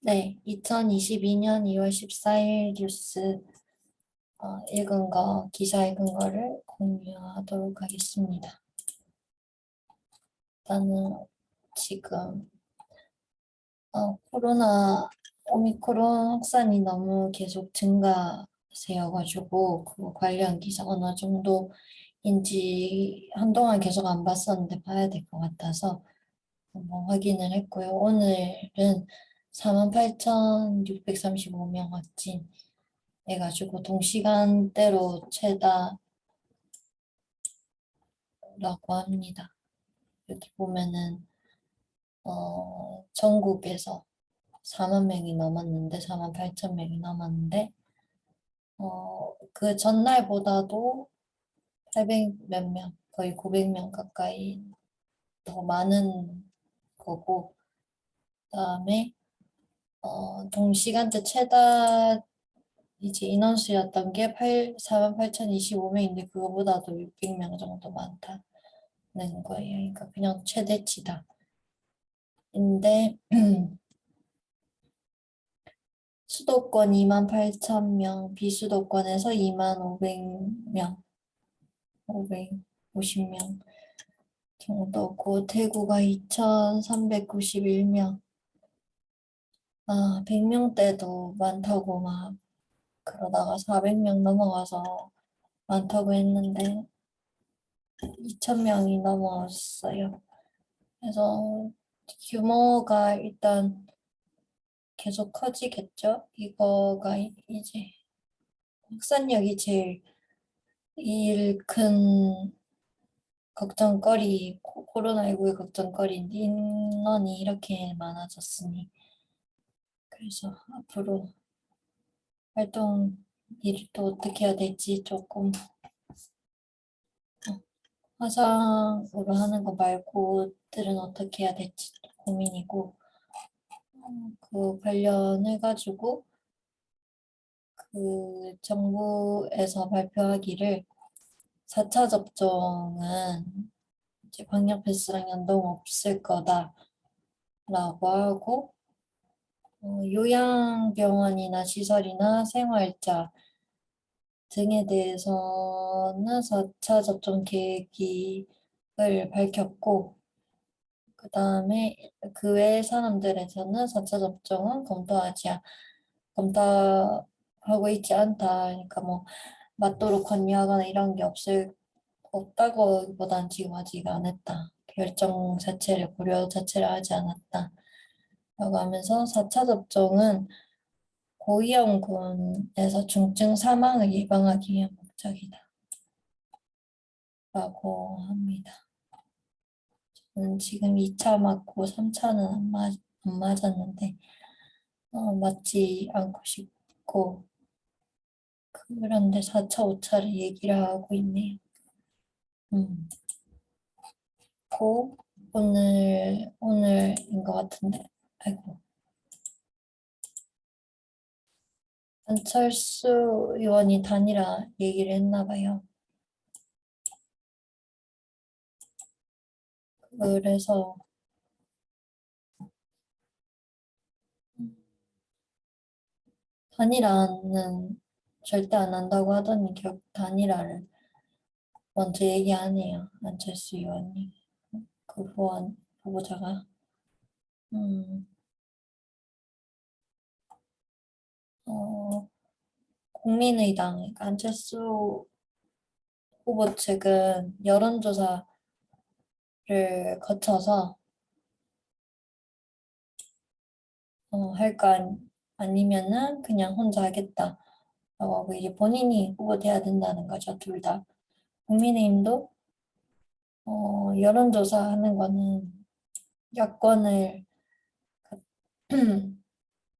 네, 2022년 2월 14일 뉴스 읽은 거, 기사 읽은 거를 공유하도록 하겠습니다. 일단은 지금 코로나 오미크론 확산이 너무 계속 증가세여가지고 그 관련 기사 어느 정도인지 한동안 계속 안 봤었는데 봐야 될 것 같아서 한번 확인을 했고요. 오늘은 48,635명 확진 해가지고 동시간대로 최다라고 합니다. 여기 보면은 전국에서 4만 명이 넘었는데 4만 8천 명이 넘었는데 그 전날보다도 800 몇 명, 거의 900명 가까이 더 많은 거고 그다음에 동시간대 최다 이제 인원수였던 게 4만 8,025명인데 그거보다도 600명 정도 많다는 거예요. 그러니까 그냥 최대치다. 인데 수도권 2만 8천 명, 비수도권에서 2만 500명, 550명 정도고 대구가 2,391명. 100명대도 많다고 막 그러다가 400명 넘어가서 많다고 했는데 2,000명이 넘었어요. 그래서 규모가 일단 계속 커지겠죠? 이거가 이제 확산력이 제일 큰 걱정거리, 코로나19의 걱정거리인데 인원이 이렇게 많아졌으니 그래서 앞으로 활동 일을 또 어떻게 해야 될지 조금 화상으로 하는 거 말고들은 어떻게 해야 될지 고민이고 그 관련해가지고 그 정부에서 발표하기를 4차 접종은 이제 방역 패스랑 연동 없을 거다라고 하고 요양병원이나 시설이나 생활자 등에 대해서는 4차 접종 계획을 밝혔고 그 다음에 그 외의 사람들에서는 4차 접종은 검토하고 있지 않다. 그러니까 뭐 맞도록 권유하거나 이런 게 없다고보단 지금 아직 안 했다. 결정 자체를 고려 자체를 하지 않았다. 라고 하면서 4차 접종은 고위험군에서 중증 사망을 예방하기 위한 목적이다. 라고 합니다. 저는 지금 2차 맞고 3차는 안 맞았는데 맞지 않고 싶고 그런데 4차, 5차를 얘기를 하고 있네요. 음. 고 오늘인 것 같은데 아이고 안철수 의원이 단일화 얘기를 했나 봐요. 그래서 단일화는 절대 안 한다고 하더니 결국 단일화를 먼저 얘기하네요. 안철수 의원이 그 후보자가 음, 어, 국민의당 그러니까 안철수 후보 측은 여론조사를 거쳐서 할까 아니면은 그냥 혼자 하겠다라고 하고 이제 본인이 후보 돼야 된다는 거죠, 둘 다. 국민의힘도 여론조사 하는 거는 야권을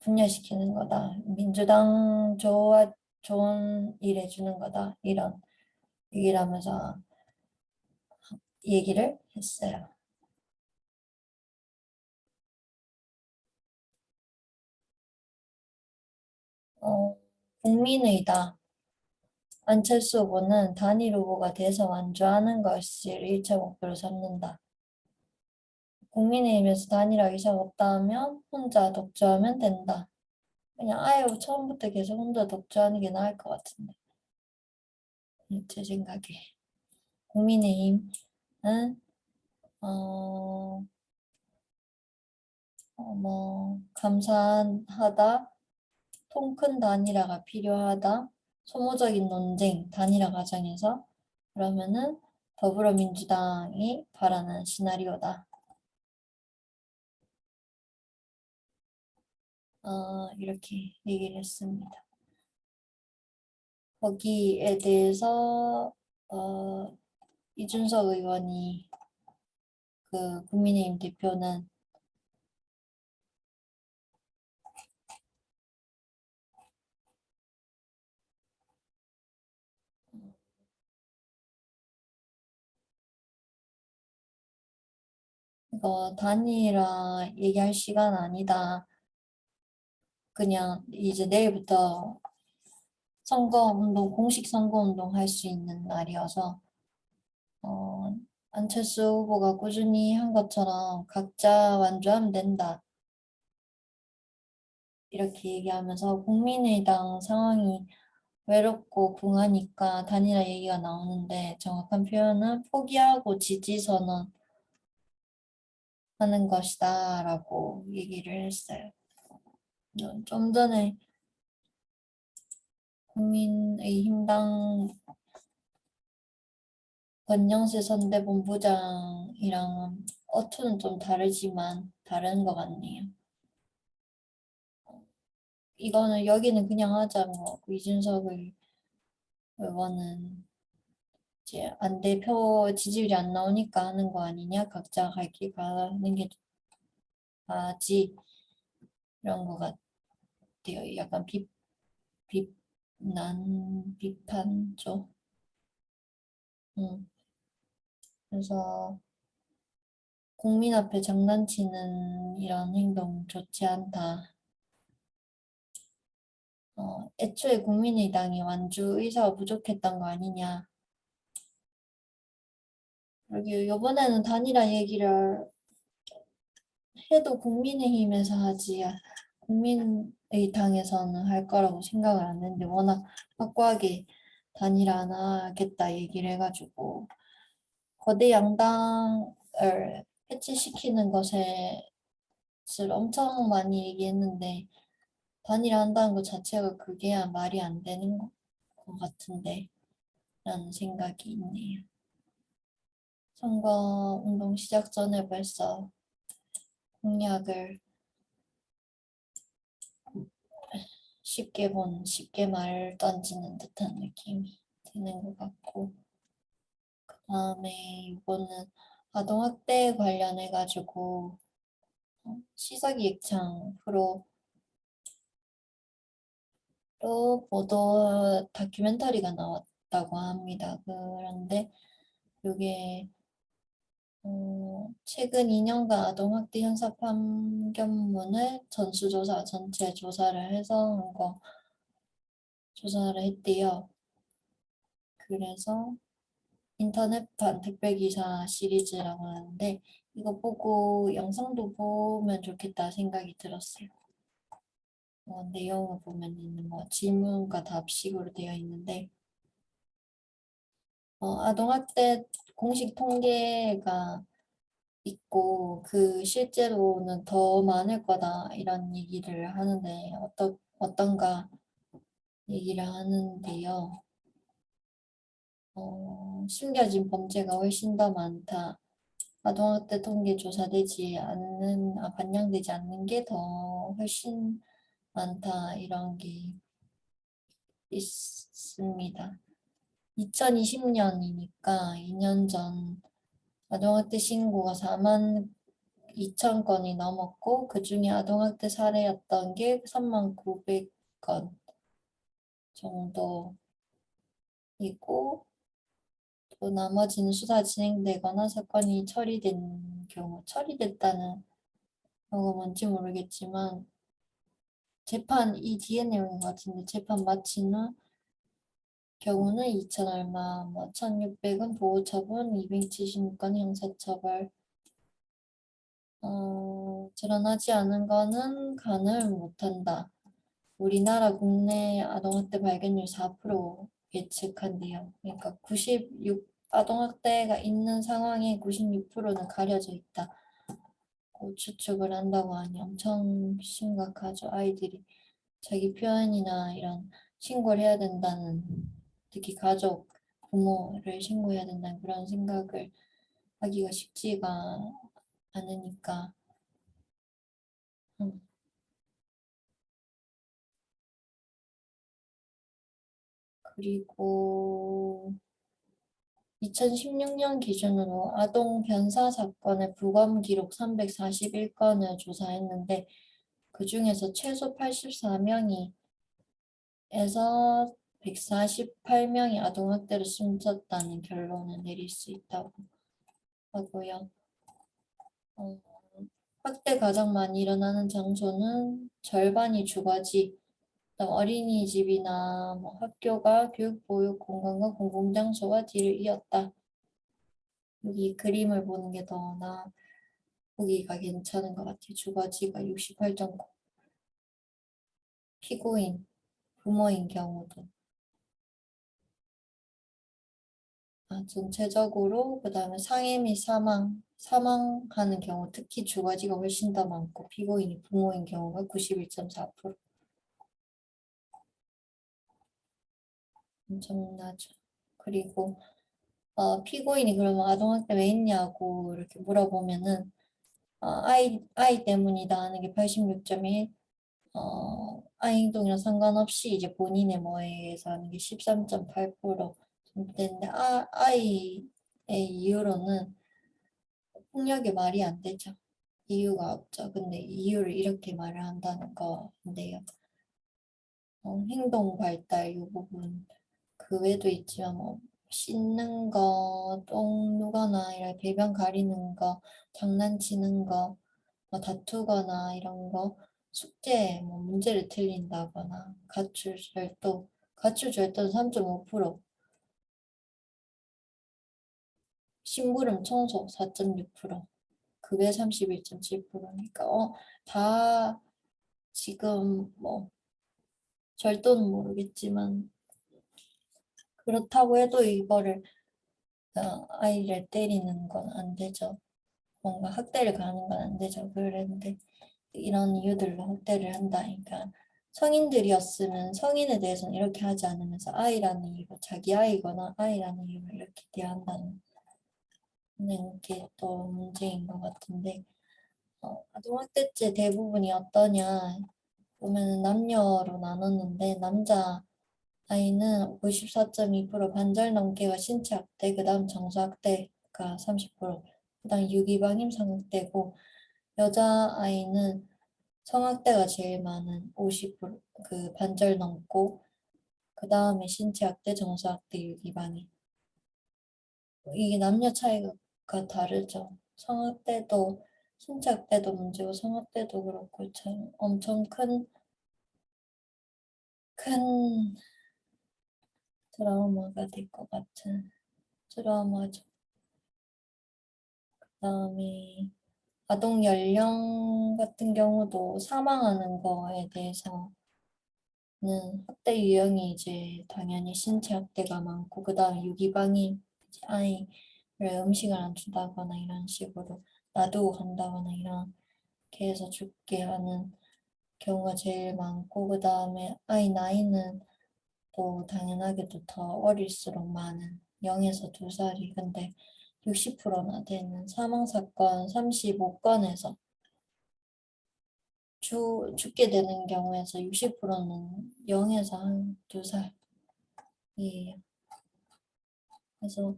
분열시키는 거다. 민주당 좋은 일 해주는 거다. 이런 얘기를 하면서 얘기를 했어요. 국민의당 안철수 후보는 단일 후보가 돼서 완주하는 것을 1차 목표로 삼는다. 국민의힘에서 단일화 의사가 없다면 혼자 독주하면 된다. 그냥 아예 처음부터 계속 혼자 독주하는 게 나을 것 같은데. 제 생각에. 국민의힘은 어, 감사하다, 통 큰 단일화가 필요하다, 소모적인 논쟁, 단일화 과정에서 그러면은 더불어민주당이 바라는 시나리오다. 이렇게 얘기를 했습니다. 거기에 대해서 이준석 의원이 그 국민의힘 대표는 이거 단일화 얘기할 시간 아니다. 그냥 이제 내일부터 공식 선거운동 할 수 있는 날이어서 어, 안철수 후보가 꾸준히 한 것처럼 각자 완주하면 된다. 이렇게 얘기하면서 국민의당 상황이 외롭고 궁하니까 단일화 얘기가 나오는데 정확한 표현은 포기하고 지지 선언하는 것이다 라고 얘기를 했어요. 좀 전에 국민의힘당 권영세 선대본부장이랑 어투는 좀 다르지만 다른 것 같네요. 이거는 여기는 그냥 하자 그 이준석 의원은 이제 안 대표 지지율이 안 나오니까 하는 거 아니냐, 각자 갈 길 가는 게 나지, 이런 것 같아요. 약간 비판죠. 그래서 국민 앞에 장난치는 이런 행동 좋지 않다. 애초에 국민의당이 완주 의사가 부족했던 거 아니냐. 그리고 이번에는 단일화 얘기를 해도 국민의힘에서 하지 국민의당에서는 할 거라고 생각을 안 했는데 워낙 확고하게 단일화 안 하겠다 얘기를 해가지고 거대 양당을 해체시키는 것을 엄청 많이 얘기했는데 단일화 한다는 것 자체가 그게 말이 안 되는 것 같은데 라는 생각이 있네요. 선거운동 시작 전에 벌써 공약을 쉽게 말 던지는 듯한 느낌이 드는 것 같고, 그 다음에 이거는 아동학대 관련해가지고 시사기획창 프로로 보도 다큐멘터리가 나왔다고 합니다. 그런데 이게 최근 2년간 아동학대 형사 판결문을 전수조사, 전체 조사를 해서 조사를 했대요. 그래서 인터넷판 특별기사 시리즈라고 하는데 이거 보고 영상도 보면 좋겠다 생각이 들었어요. 내용을 보면 질문과 답식으로 되어 있는데 아동학대 공식 통계가 있고 그 실제로는 더 많을 거다 이런 얘기를 하는데 어떤가 얘기를 하는데요. 숨겨진 범죄가 훨씬 더 많다. 아동학대 통계 반영되지 않는 게 더 훨씬 많다. 이런 게 있습니다. 2020년이니까 2년 전 아동학대 신고가 4만 2천 건이 넘었고 그중에 아동학대 사례였던 게 3만 900건 정도이고 또 나머지는 수사 진행되거나 사건이 처리됐다는 경우가 뭔지 모르겠지만 이 뒤에 내용인 것 같은데 재판 마친 후 경우는 2천 얼마, 1,600은 보호처분, 276건 형사처벌 드러나지 않은 거는 간을 못한다. 우리나라 국내 아동학대 발견율 4% 예측한대요. 그러니까 96 아동학대가 있는 상황에 96%는 가려져 있다. 추측을 한다고 하니 엄청 심각하죠. 아이들이 자기 표현이나 이런 신고를 해야 된다는, 특히 가족, 부모를 신고해야 된다는 그런 생각을 하기가 쉽지가 않으니까. 음, 그리고 2016년 기준으로 아동 변사 사건의 부검 기록 341건을 조사했는데 그중에서 최소 84명이 에서 148명이 아동학대로 숨졌다는 결론을 내릴 수 있다고 하고요. 어, 학대 가장 많이 일어나는 장소는 절반이 주거지, 그다음 어린이집이나 뭐 학교가 교육보육공간과 공공장소와 뒤를 이었다. 여기 그림을 보는 게 더 보기가 괜찮은 것 같아요. 주거지가 68.9, 피고인, 부모인 경우도. 전체적으로 그다음에 상해 및 사망하는 경우 특히 주거지가 훨씬 더 많고 피고인이 부모인 경우가 91.4%. 엄청나죠. 그리고 피고인이 그러면 아동학대 왜 있냐고 이렇게 물어보면은 아이 때문이다 하는 게 86.1, 아이 행동이랑 상관없이 이제 본인의 뭐에 의해서 하는 게 13.8% 정도 되는데 아이의 이유로는 폭력이 말이 안 되죠. 이유가 없죠. 근데 이유를 이렇게 말을 한다는 건데요. 행동 발달 이 부분 그 외에도 있지만 뭐 씻는 거, 똥 누거나 이런 배변 가리는 거, 장난치는 거, 뭐 다투거나 이런 거, 숙제 뭐 문제를 틀린다거나 가출 절도는 3.5%, 심부름 청소 4.6%, 급여 31.7%니까 다 지금 뭐 절도는 모르겠지만 그렇다고 해도 이거를 아이를 때리는 건 안 되죠. 뭔가 학대를 가하는 건 안 되죠. 그런데 이런 이유들로 학대를 한다니까 성인들이었으면 성인에 대해서는 이렇게 하지 않으면서 아이라는 이유로 자기 아이거나 아이라는 이유로 이렇게 대한다는 게 또 문제인 것 같은데 아동학대죄 대부분이 어떠냐 보면 남녀로 나눴는데 남자 아이는 54.2%, 반절 넘게가 신체학대, 그 다음 정서학대가 30%, 그 다음 유기방임 성학대고 여자아이는 성학대가 제일 많은 50%, 그 반절 넘고 그 다음에 신체학대, 정서학대, 유기방임. 이게 남녀 차이가 다르죠. 성학대도 신체학대도 문제고 성학대도 그렇고 참 엄청 큰 트라우마가 될 것 같은 트라우마죠. 그다음에 아동 연령 같은 경우도 사망하는 거에 대해서는 학대 유형이 이제 당연히 신체 학대가 많고 그다음에 유기방임, 이제 아이를 음식을 안 준다거나 이런 식으로 놔두고 간다거나 이렇게 해서 죽게 하는 경우가 제일 많고 그다음에 아이 나이는 또 당연하게도 더 어릴수록 많은 0에서 2살이 근데 60%나 되는 사망사건 35건에서 죽게 되는 경우에서 60%는 0에서 한 2살이에요. 그래서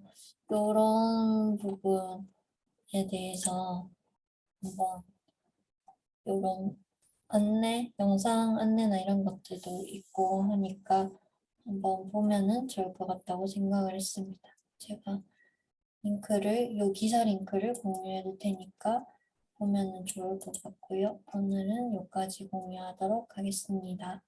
이런 부분에 대해서 한번 이런 영상 안내나 이런 것들도 있고 하니까 한번 보면은 좋을 것 같다고 생각을 했습니다. 제가 요 기사 링크를 공유해 둘 테니까 보면은 좋을 것 같고요. 오늘은 여기까지 공유하도록 하겠습니다.